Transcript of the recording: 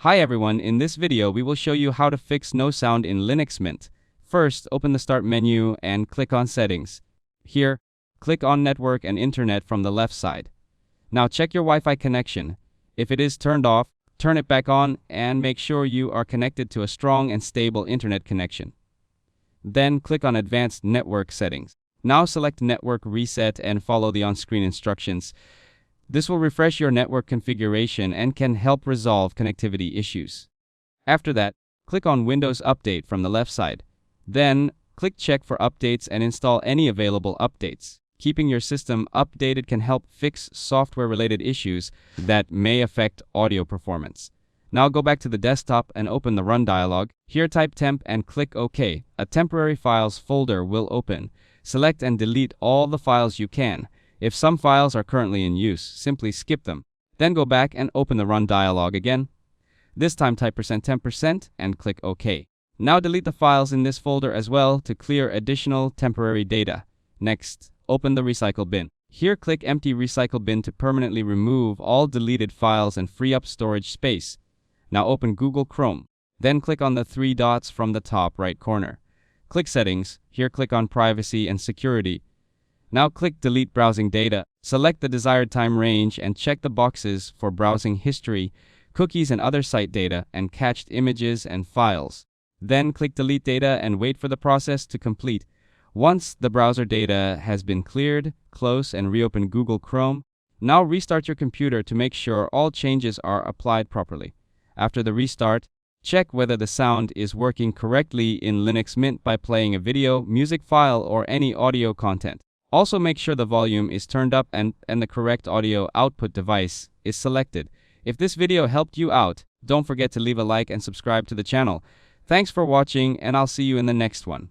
Hi everyone, in this video we will show you how to fix no sound in Linux Mint. First, open the Start menu and click on Settings. Here, click on Network and Internet from the left side. Now check your Wi-Fi connection. If it is turned off, turn it back on and make sure you are connected to a strong and stable internet connection. Then click on Advanced Network Settings. Now select Network Reset and follow the on-screen instructions. This will refresh your network configuration and can help resolve connectivity issues. After that, click on Windows Update from the left side. Then, click Check for updates and install any available updates. Keeping your system updated can help fix software-related issues that may affect audio performance. Now go back to the desktop and open the Run dialog. Here type temp and click OK. A temporary files folder will open. Select and delete all the files you can. If some files are currently in use, simply skip them. Then go back and open the Run dialog again. This time type %10% and click OK. Now delete the files in this folder as well to clear additional temporary data. Next, open the Recycle bin. Here click Empty Recycle bin to permanently remove all deleted files and free up storage space. Now open Google Chrome. Then click on the three dots from the top right corner. Click Settings. Here click on Privacy and Security. Now click Delete Browsing Data. Select the desired time range and check the boxes for browsing history, cookies and other site data, and cached images and files. Then click Delete Data and wait for the process to complete. Once the browser data has been cleared, close and reopen Google Chrome. Now restart your computer to make sure all changes are applied properly. After the restart, check whether the sound is working correctly in Linux Mint by playing a video, music file, or any audio content. Also make sure the volume is turned up and the correct audio output device is selected. If this video helped you out, don't forget to leave a like and subscribe to the channel. Thanks for watching and I'll see you in the next one.